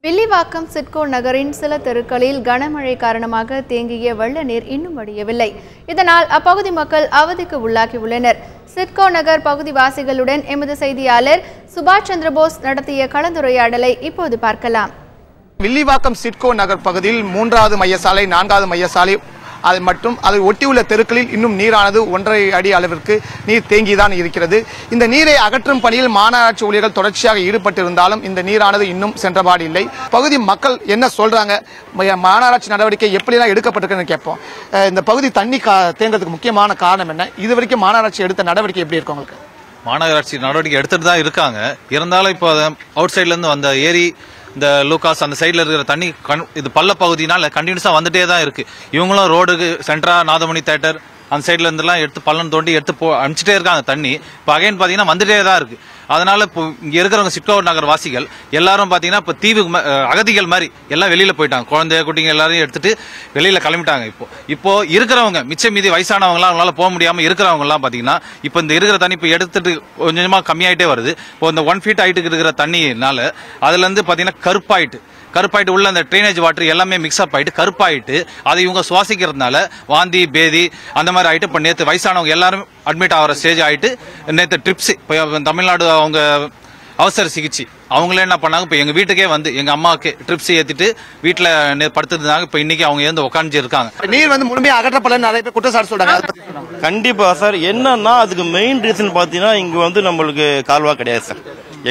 வில்லிவாக்கம் சிட்கோ நகரின் சில தெருக்களில் கனமழை காரணமாக தேங்கிய வெள்ள நீர் இன்னும் வடியவில்லை. இதனால் அப்பகுதி மக்கள் அவதிக்கு உள்ளாகியுள்ளனர். சிட்கோ நகர் பகுதிவாசிகளுடன் எமது செய்தியாளர் சுபாஷ் சந்திரபோஸ் நடத்திய கலந்துரையாடலை இப்போது பார்க்கலாம். வில்லிவாக்கம் சிட்கோ நகர் பகுதியில் 3வது மையசாலை 4வது மையசாலை மற்றும் அதை ஒட்டியுள்ள தெருக்களில் இன்னும் நீரானது 1.5 அடி அளவிற்கு நீர் தேங்கிதான் இருக்கிறது. இந்த நீரை அகற்றும் பணியில் மாநகராட்சி ஊழியர்கள் தொடர்ச்சியாக ஈடுபட்டிருந்தாலும் இந்த நீரானது இன்னும் சென்றபாடு இல்லை. பகுதி மக்கள் என்ன சொல்றாங்க, மாநகராட்சி நடவடிக்கை எப்படிலாம் எடுக்கப்பட்டிருக்குன்னு கேட்போம். இந்த பகுதி தண்ணி தேங்கிறதுக்கு முக்கியமான காரணம் என்ன? இதுவரைக்கும் மாநகராட்சி எடுத்த நடவடிக்கை எப்படி இருக்கு உங்களுக்கு? மாநகராட்சி நடவடிக்கை எடுத்துட்டு தான் இருக்காங்க. இருந்தாலும் இப்போ அவுட் சைட்ல இருந்து வந்த ஏரி இந்த லூகாஸ் அந்த சைட்ல இருக்கிற தண்ணி இது பள்ள பகுதினால கண்டினியூஸா வந்துட்டே தான் இருக்கு. இவங்களும் ரோடுக்கு சென்ட்ரா நாதமணி தேட்டர் அந்த சைட்ல இருந்துலாம் எடுத்து பள்ளம் தோண்டி எடுத்து அனுப்பிச்சிட்டே இருக்காங்க. தண்ணி இப்போ அகைன் பாத்தீங்கன்னா வந்துட்டே தான் இருக்கு. அதனால இப்போ இங்க இருக்கிறவங்க சிட்கோ நகர் வாசிகள் எல்லாரும் பாத்தீங்கன்னா இப்போ தீவு அகதிகள் மாதிரி எல்லாம் வெளியில போயிட்டாங்க. குழந்தை குட்டிங்க எல்லாரையும் எடுத்துட்டு வெளியில கிளம்பிட்டாங்க. இப்போ இருக்கிறவங்க மிச்ச மீதி வயசானவங்க எல்லாம் அவங்களால போக முடியாம இருக்கிறவங்க எல்லாம் பாத்தீங்கன்னா இப்போ இந்த இருக்கிற தண்ணி இப்போ எடுத்துட்டு கொஞ்சமா கம்மியாயிட்டே வருது. இப்போ இந்த 1 ஃபீட் ஹைட்டுக்கு இருக்கிற தண்ணினால அதுல இருந்து பாத்தீங்கன்னா கருப்பாயிட்டு உள்ள அந்த ட்ரைனேஜ் வாட்டர் எல்லாமே மிக்ஸ் அப் ஆயிட்டு கருப்பாயிட்டு அதை இவங்க சுவாசிக்கிறதுனால வாந்தி பேதி அந்த மாதிரி ஆயிட்டு இப்போ நேற்று வயசானவங்க எல்லாரும் அட்மிட் ஆகிற ஸ்டேஜ் ஆயிட்டு நேற்று ட்ரிப்ஸ் இப்போ தமிழ்நாடு அவங்க அவசர சிகிச்சை அவங்களே என்ன பண்ணாங்க, இப்போ எங்க வீட்டுக்கே வந்து எங்க அம்மாவுக்கு ட்ரிப்ஸ் ஏத்திட்டு வீட்டுல படுத்துருந்தாங்க. இப்போ இன்னைக்கு அவங்க ஏந்து உட்காந்து இருக்காங்க. நீர் வந்து முழுமையா அகற்றப்படல நிறைய பேர் குற்றச்சாட்டு சொல்றாங்க. கண்டிப்பா சார். என்னன்னா அதுக்கு மெயின் ரீசன் பாத்தீங்கன்னா இங்க வந்து நம்மளுக்கு கால்வா கிடையாது சார்.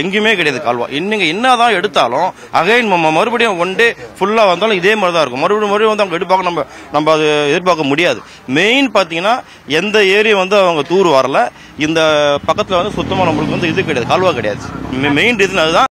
எங்கேயுமே கிடையாது கால்வா. இன்னைக்கு என்னதான் எடுத்தாலும் அகைன் மறுபடியும் 1 டே ஃபுல்லா வந்தாலும் இதே மாதிரி தான் இருக்கும். மறுபடியும் வந்து அவங்க எடுப்பாங்க. நம்ம அது எதிர்பார்க்க முடியாது. மெயின் பாத்தீங்கன்னா எந்த ஏரியா வந்து அவங்க தூர் வரல. இந்த பக்கத்துல வந்து சுத்தமா நம்மளுக்கு வந்து இது கிடையாது, கால்வா கிடையாது. மெயின் ரீசன் அதுதான்.